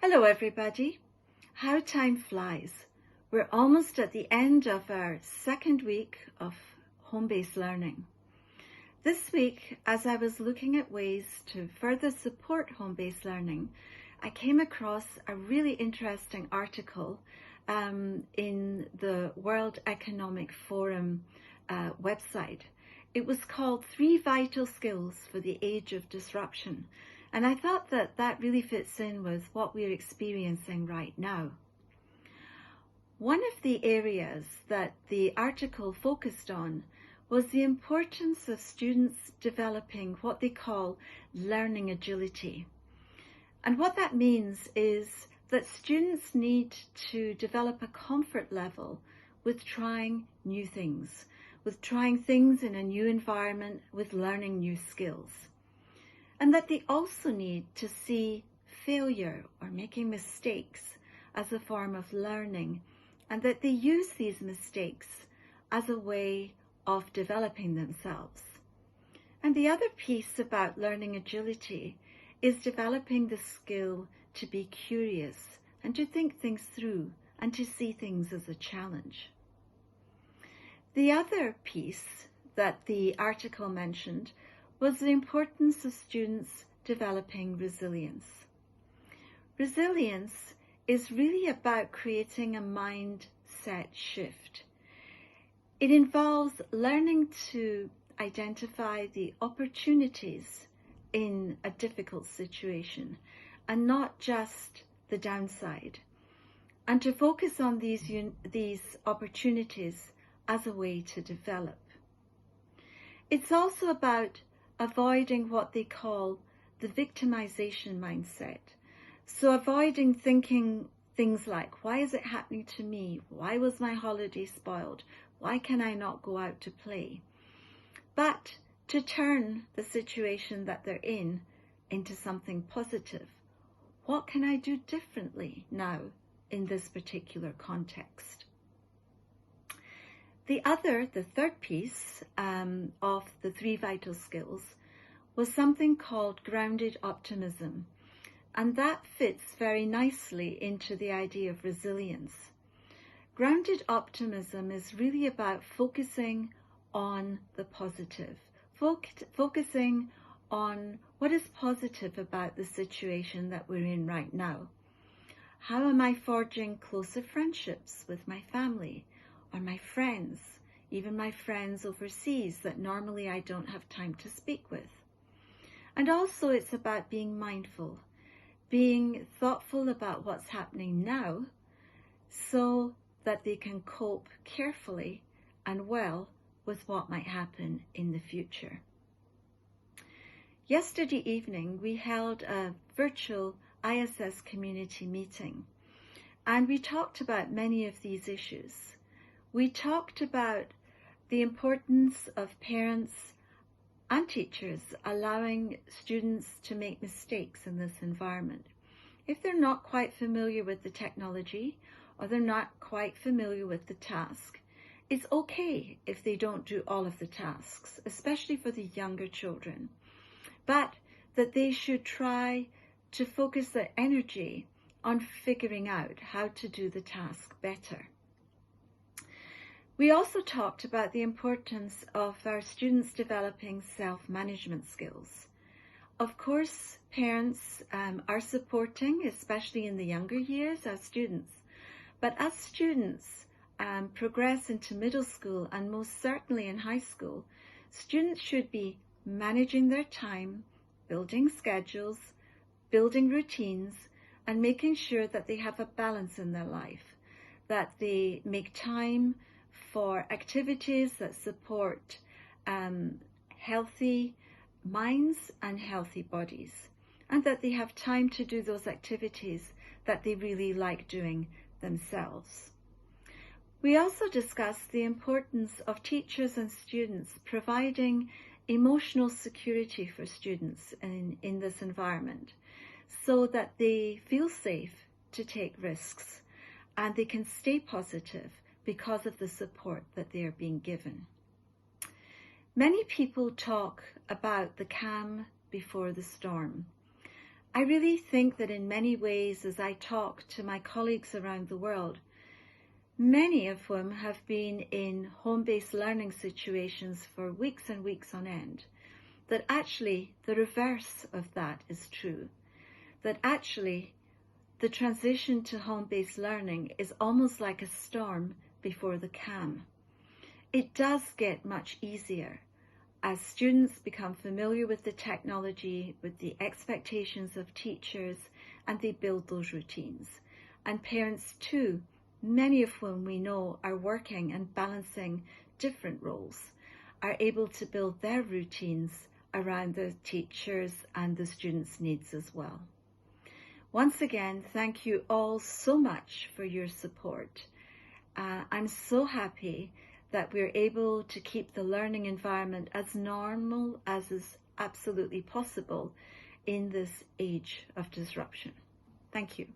Hello everybody. How time flies. We're almost at the end of our second week of home-based learning. This week, as I was looking at ways to further support home-based learning, I came across a really interesting article in the World Economic Forum website. It was called 3 Vital Skills for the Age of Disruption. And I thought that that really fits in with what we're experiencing right now. One of the areas that the article focused on was the importance of students developing what they call learning agility. And what that means is that students need to develop a comfort level with trying new things, with trying things in a new environment, with learning new skills. And that they also need to see failure or making mistakes as a form of learning, and that they use these mistakes as a way of developing themselves. And the other piece about learning agility is developing the skill to be curious and to think things through and to see things as a challenge. The other piece that the article mentioned was the importance of students developing resilience. Resilience is really about creating a mindset shift. It involves learning to identify the opportunities in a difficult situation and not just the downside, and to focus on these opportunities as a way to develop. It's also about avoiding what they call the victimization mindset. So avoiding thinking things like, why is it happening to me? Why was my holiday spoiled? Why can I not go out to play? But to turn the situation that they're in into something positive. What can I do differently now in this particular context? The third piece of the 3 vital skills was something called grounded optimism. And that fits very nicely into the idea of resilience. Grounded optimism is really about focusing on the positive, focusing on what is positive about the situation that we're in right now. How am I forging closer friendships with my family? Or my friends, even my friends overseas that normally I don't have time to speak with. And also it's about being mindful, being thoughtful about what's happening now so that they can cope carefully and well with what might happen in the future. Yesterday evening we held a virtual ISS Community Meeting, and we talked about many of these issues. We talked about the importance of parents and teachers allowing students to make mistakes in this environment. If they're not quite familiar with the technology or they're not quite familiar with the task, it's okay if they don't do all of the tasks, especially for the younger children, but that they should try to focus their energy on figuring out how to do the task better. We also talked about the importance of our students developing self-management skills. Of course, parents are supporting, especially in the younger years, our students. But as students progress into middle school and most certainly in high school, students should be managing their time, building schedules, building routines, and making sure that they have a balance in their life, that they make time for activities that support healthy minds and healthy bodies, and that they have time to do those activities that they really like doing themselves. We also discussed the importance of teachers and students providing emotional security for students in this environment so that they feel safe to take risks and they can stay positive because of the support that they are being given. Many people talk about the calm before the storm. I really think that in many ways, as I talk to my colleagues around the world, many of whom have been in home-based learning situations for weeks and weeks on end, that actually the reverse of that is true. That actually the transition to home-based learning is almost like a storm before the calm. It does get much easier as students become familiar with the technology, with the expectations of teachers, and they build those routines. And parents too, many of whom we know are working and balancing different roles, are able to build their routines around the teachers and the students' needs as well. Once again, thank you all so much for your support. I'm so happy that we're able to keep the learning environment as normal as is absolutely possible in this age of disruption. Thank you.